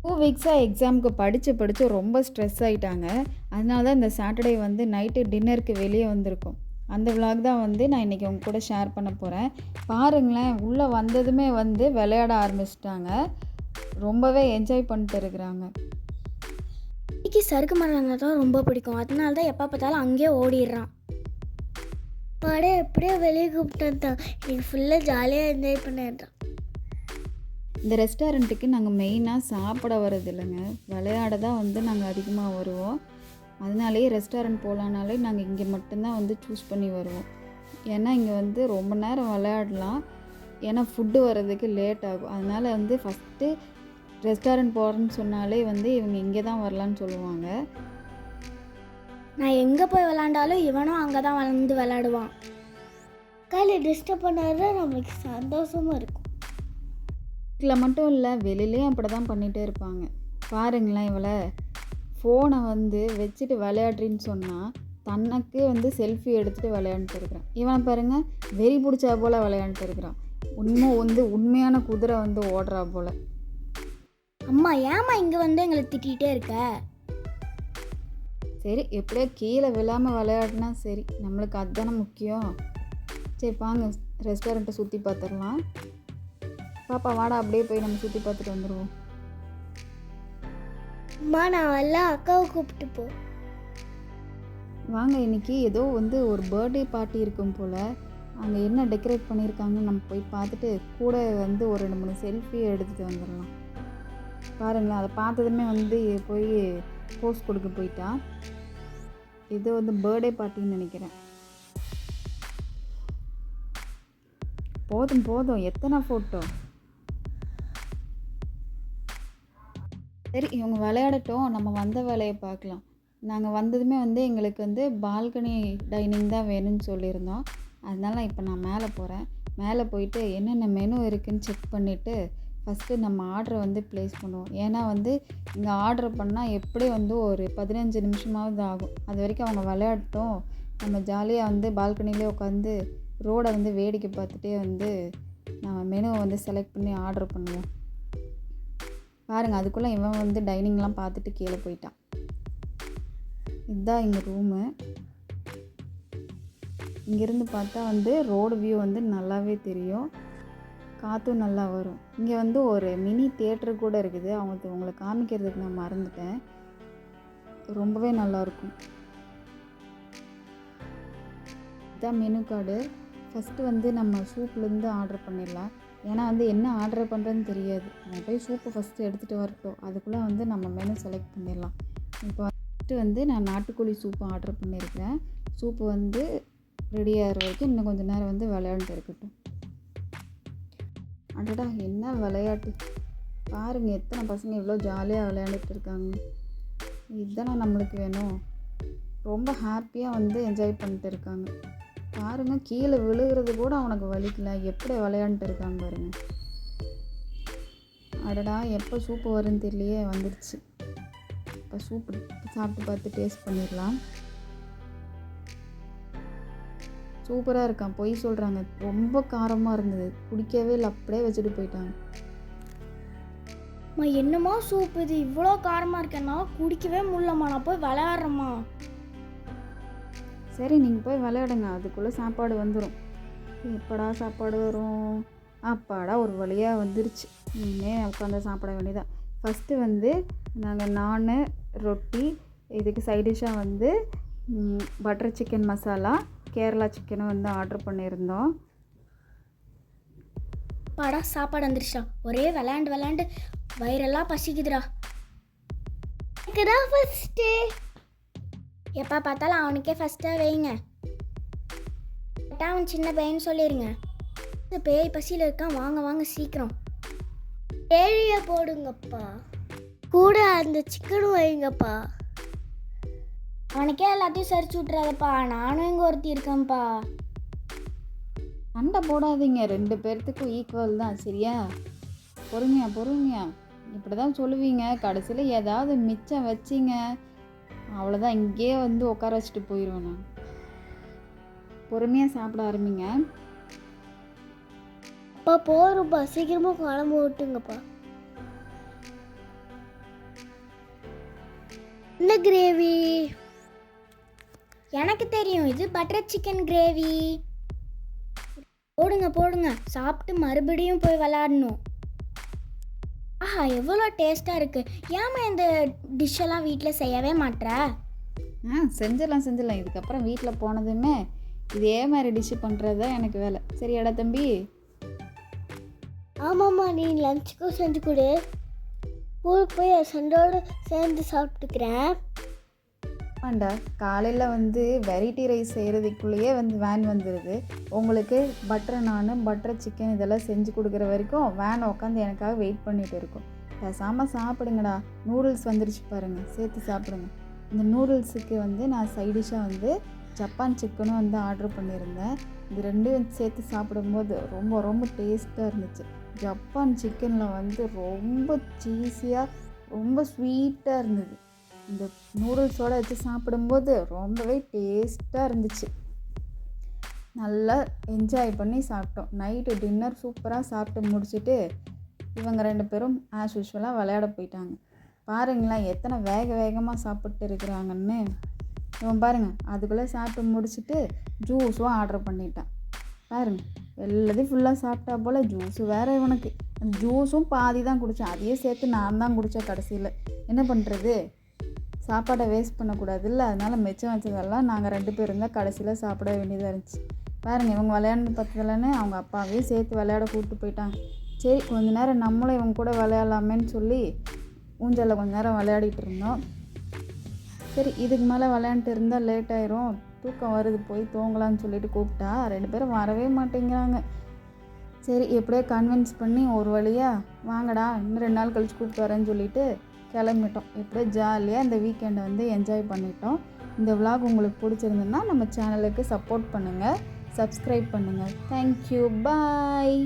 2 வீக்ஸாக எக்ஸாமுக்கு படித்து ரொம்ப ஸ்ட்ரெஸ் ஆயிட்டாங்க. அதனால தான் இந்த சாட்டர்டே வந்து நைட்டு டின்னருக்கு வெளியே வந்திருக்கோம். அந்த விளாக் தான் வந்து நான் இன்றைக்கி உங்க கூட ஷேர் பண்ண போகிறேன். பாருங்களேன், உள்ளே வந்ததுமே வந்து விளையாட ஆரம்பிச்சிட்டாங்க. ரொம்பவே என்ஜாய் பண்ணிட்டு இருக்கிறாங்க. இன்னைக்கு சறுக்கு மரம் தான் ரொம்ப பிடிக்கும். அதனால தான் எப்போ பார்த்தாலும் அங்கேயே ஓடிடுறான். படம் எப்படியோ வெளியே கூப்பிட்டு இன்னைக்கு ஃபுல்லாக ஜாலியாக என்ஜாய் பண்ணிடுறான். இந்த ரெஸ்டாரண்ட்டுக்கு நாங்கள் மெயினாக சாப்பிட வர்றது இல்லைங்க, விளையாட தான் வந்து நாங்கள் அதிகமாக வருவோம். அதனாலேயே ரெஸ்டாரண்ட் போகலான்னாலே நாங்கள் இங்கே மட்டும்தான் வந்து சூஸ் பண்ணி வருவோம். ஏன்னா இங்கே வந்து ரொம்ப நேரம் விளையாடலாம். ஏன்னா ஃபுட்டு வர்றதுக்கு லேட் ஆகும். அதனால் வந்து ஃபஸ்ட்டு ரெஸ்டாரண்ட் போகிறேன்னு சொன்னாலே வந்து இவங்க இங்கே தான் வரலான்னு சொல்லுவாங்க. நான் எங்கே போய் விளாண்டாலும் இவனும் அங்கே தான் வந்து விளாடுவான். கையில் டிஸ்டர்ப் பண்ணாத நம்மளுக்கு சந்தோஷமாக இருக்கும். வீட்டில் மட்டும் இல்லை, வெளியிலேயும் அப்படி தான் பண்ணிகிட்டே இருப்பாங்க. பாருங்களேன், இவளை ஃபோனை வந்து வச்சுட்டு விளையாடுறின்னு சொன்னால் தனக்கு வந்து செல்ஃபி எடுத்துகிட்டு விளையாண்டுட்டு இருக்கிறான். இவனை பாருங்கள், வெறி பிடிச்சா போல் விளையாண்டுட்டு இருக்கிறான். உண்மையான குதிரை வந்து ஓடுறா போல். அம்மா ஏம்மா இங்கே வந்து எங்களை திட்டிகிட்டே இருக்க? சரி, எப்படியோ கீழே விழாமல் விளையாடினா சரி, நம்மளுக்கு அதுதானே முக்கியம். சரி வாங்க, ரெஸ்டாரண்ட்டை சுற்றி பார்த்துடலாம். பாப்பா வாடா, அப்படியே போய் நம்ம சுற்றி பார்த்துட்டு வந்துடுவோம். அம்மா நான் எல்லாம் அக்காவை கூப்பிட்டு போ. வாங்க, இன்றைக்கி ஏதோ வந்து ஒரு பர்த்டே பார்ட்டி இருக்கும் போல். அங்கே என்ன டெக்கரேட் பண்ணியிருக்காங்கன்னு நம்ம போய் பார்த்துட்டு கூட வந்து ஒரு 2-3 செல்ஃபி எடுத்துகிட்டு வந்துடலாம். பாருங்களேன், அதை பார்த்ததுமே வந்து போய் போஸ் கொடுக்க போயிட்டா. இது வந்து பர்த்டே பார்ட்டின்னு நினைக்கிறேன். போதும் எத்தனை ஃபோட்டோ. சரி, இவங்க விளையாடட்டும், நம்ம வந்த வேலையை பார்க்கலாம். நாங்கள் வந்ததுமே வந்து எங்களுக்கு வந்து பால்கனி டைனிங் தான் வேணும்னு சொல்லியிருந்தோம். அதனால இப்போ நான் மேலே போகிறேன். மேலே போயிட்டு என்னென்ன மெனு இருக்குதுன்னு செக் பண்ணிவிட்டு ஃபஸ்ட்டு நம்ம ஆர்டரை வந்து ப்ளேஸ் பண்ணுவோம். ஏன்னா வந்து இங்கே ஆர்டர் பண்ணால் எப்படி வந்து ஒரு 15 நிமிஷமாவது ஆகும். அது வரைக்கும் அவங்க விளையாடட்டும். நம்ம ஜாலியாக வந்து பால்கனிலே உட்காந்து ரோடை வந்து வேடிக்கை பார்த்துட்டே வந்து நம்ம மெனுவை வந்து செலக்ட் பண்ணி ஆர்டர் பண்ணுவோம். பாருங்கள், அதுக்குள்ளே இவன் வந்து டைனிங்லாம் பார்த்துட்டு கீழே போயிட்டான். இதுதான் எங்கள் ரூமு. இங்கேருந்து பார்த்தா வந்து ரோடு வியூ வந்து நல்லாவே தெரியும், காற்றும் நல்லா வரும். இங்கே வந்து ஒரு மினி தியேட்டர் கூட இருக்குது. உங்களை காமிக்கிறதுக்கு நான் மறந்துட்டேன். ரொம்பவே நல்லாயிருக்கும். இதுதான் மெனு கார்டு. ஃபஸ்ட்டு வந்து நம்ம சூப்லேருந்து ஆர்டர் பண்ணிடலாம். ஏன்னா வந்து என்ன ஆர்டர் பண்ணுறதுன்னு தெரியாது. நம்ம போய் சூப்பை ஃபஸ்ட்டு எடுத்துகிட்டு வரட்டும், அதுக்குள்ளே வந்து நம்ம மெனு செலக்ட் பண்ணிடலாம். இப்போ ஃபஸ்ட்டு வந்து நான் நாட்டுக்கோழி சூப்பு ஆர்டர் பண்ணியிருக்கேன். சூப்பு வந்து ரெடி ஆகிற வரைக்கும் இன்னும் கொஞ்சம் நேரம் வந்து விளையாண்டுட்டு இருக்கட்டும். அடடா, என்ன விளையாட்டு பாருங்கள், எத்தனை பசங்க இவ்வளோ ஜாலியாக விளையாண்டுட்டு இருக்காங்க. இதுதானே நம்மளுக்கு வேணும். ரொம்ப ஹாப்பியாக வந்து என்ஜாய் பண்ணிட்டு இருக்காங்க. பாருங்கள், கீழே விழுகிறது கூட அவனுக்கு வலிக்கல, எப்படி விளையாண்டுட்டு இருக்காங்க பாருங்கள். அடடா, எப்போ சூப்பு வரும்னு தெரியலையே, வந்துடுச்சு. இப்போ சூப்பு சாப்பிட்டு பார்த்து டேஸ்ட் பண்ணிடலாம். சூப்பராக இருக்கான், பொய் சொல்கிறாங்க. ரொம்ப காரமாக இருந்தது, குடிக்கவே இல்லை, அப்படியே வச்சுட்டு போயிட்டாங்க. என்னம்மா சூப் இது இவ்வளோ காரமாக இருக்கேன்னா குடிக்கவே முடியலம்மா, நான் போய் விளையாடுறேம்மா. சரி, நீங்கள் போய் விளையாடுங்க, அதுக்குள்ளே சாப்பாடு வந்துடும். எப்படா சாப்பாடு வரும்? அப்பாடா, ஒரு வழியாக வந்துருச்சு. இனிமேல் உட்காந்து சாப்பிட வேண்டியதான். ஃபஸ்ட்டு வந்து நாங்கள் நான் ரொட்டி, இதுக்கு சைடிஷ்ஷாக வந்து பட்டர் சிக்கன் மசாலா, கேரளா சிக்கனை வந்து ஆர்டர் பண்ணியிருந்தோம். பாடா, சாப்பாடு வந்துருச்சா? ஒரே விளையாண்டு வயிறெல்லாம் பசிக்குதுடா. ஃபஸ்ட்டு எப்போ பார்த்தாலும் அவனுக்கே ஃபஸ்ட்டாக வைங்க. அவன் சின்ன பையன்னு சொல்லிடுங்க. இந்த பேய் பசியில் இருக்கான், வாங்க சீக்கிரம். ஏழியை போடுங்கப்பா, கூட அந்த சிக்கனும் வைங்கப்பா. அவனுக்கே எல்லாத்தையும் சரிச்சு விட்றாதப்பா, நானும் இங்கே ஒருத்தி இருக்கேன்ப்பா. சண்டை போடாதீங்க, 2 பேர்த்துக்கும் ஈக்குவல் தான், சரியா? பொறுமையா இப்படி தான் சொல்லுவீங்க. கடைசியில் ஏதாவது மிச்சம் வச்சிங்க, அவ்வளோதான், இங்கேயே வந்து உட்கார வச்சுட்டு போயிடுவேன் நான். பொறுமையாக சாப்பிட ஆரம்பிங்க. அப்பா போகிறப்பா, சீக்கிரமாக குழம்பு விட்டுங்கப்பா. இந்த கிரேவி எனக்கு தெரியும், இது பட்டர் சிக்கன் கிரேவி. போடுங்க போடுங்க, சாப்பிட்டு மறுபடியும் போய் விளாடணும். ஆஹா, எவ்வளோ டேஸ்ட்டாக இருக்குது. ஏமா இந்த டிஷ்ஷெல்லாம் வீட்டில் செய்யவே மாட்ற? செஞ்சிடலாம். இதுக்கப்புறம் வீட்டில் போனதுமே இதே மாதிரி டிஷ்ஷு பண்ணுறது தான் எனக்கு வேலை. சரியாடா தம்பி? ஆமாம்மா, நீ லஞ்சுக்கும் செஞ்சு கொடு. ஸ்கூலுக்கு போய் என் ஃப்ரெண்டோடு சேர்ந்து சாப்பிட்டுக்கிறேன். ஆமாண்டா, காலையில் வெரைட்டி ரைஸ் செய்கிறதுக்குள்ளேயே வேன் வந்துடுது. உங்களுக்கு பட்டர் நானு பட்டர் சிக்கன் இதெல்லாம் செஞ்சு கொடுக்குற வரைக்கும் வேன் உட்காந்து எனக்காக வெயிட் பண்ணிகிட்டு இருக்கும். பேசாமல் சாப்பிடுங்கடா. நூடுல்ஸ் வந்துருச்சு பாருங்கள், சேர்த்து சாப்பிடுங்க. இந்த நூடுல்ஸுக்கு நான் சைடிஷாக ஜப்பான் சிக்கனும் ஆர்டர் பண்ணியிருந்தேன். இது ரெண்டும் சேர்த்து சாப்பிடும்போது ரொம்ப ரொம்ப டேஸ்ட்டாக இருந்துச்சு. ஜப்பான் சிக்கனில் ரொம்ப சீஸியாக ரொம்ப ஸ்வீட்டாக இருந்தது. இந்த நூடுல்ஸோடு வச்சு சாப்பிடும்போது ரொம்பவே டேஸ்ட்டாக இருந்துச்சு. நல்லா என்ஜாய் பண்ணி சாப்பிட்டோம். நைட்டு டின்னர் சூப்பராக சாப்பிட்டு முடிச்சுட்டு இவங்க 2 பேரும் ஆஸ் யூஷுவலாக விளையாட போயிட்டாங்க. பாருங்களேன் எத்தனை வேகமாக சாப்பிட்டு இருக்கிறாங்கன்னு. இவன் பாருங்கள் அதுக்குள்ளே சாப்பிட்டு முடிச்சுட்டு ஜூஸும் ஆர்டர் பண்ணிட்டான். பாருங்கள் எல்லாத்தையும் ஃபுல்லாக சாப்பிட்டா போல். ஜூஸு வேறு இவனுக்கு. அந்த ஜூஸும் பாதி தான் குடித்தேன், அதையே சேர்த்து நான் தான் குடித்தேன் கடைசியில். என்ன பண்ணுறது, சாப்பாடை வேஸ்ட் பண்ணக்கூடாதுல்ல, அதனால் மிச்சம் வச்சதெல்லாம் நாங்கள் 2 பேரும் தான் கடைசியில் சாப்பிட வேண்டியதாக இருந்துச்சு. பாருங்கள் இவங்க விளையாண்டு பத்தலன்னு அவங்க அப்பாவையும் சேர்த்து விளையாட கூப்பிட்டு போயிட்டாங்க. சரி கொஞ்ச நேரம் நம்மளும் இவங்க கூட விளையாடலாமேன்னு சொல்லி ஊஞ்சலில் கொஞ்ச நேரம் விளையாடிட்டு இருந்தோம். சரி இதுக்கு மேலே விளையாண்டுட்டு இருந்தால் லேட் ஆயிரும், தூக்கம் வருது, போய் தூங்கலான்னு சொல்லிட்டு கூப்பிட்டா 2 பேரும் வரவே மாட்டேங்கிறாங்க. சரி எப்படியோ கன்வின்ஸ் பண்ணி ஒரு வழியாக வாங்கடா இன்னும் 2 நாள் கழிச்சு கூப்பிட்டு வரேன்னு சொல்லிட்டு கிளம்பிட்டோம். எப்படியோ ஜாலியாக இந்த வீக்கெண்டை என்ஜாய் பண்ணிட்டோம். இந்த விலாக் உங்களுக்கு பிடிச்சிருந்ததுன்னா நம்ம சேனலுக்கு சப்போர்ட் பண்ணுங்கள், சப்ஸ்கிரைப் பண்ணுங்கள். தேங்க்யூ, பாய்.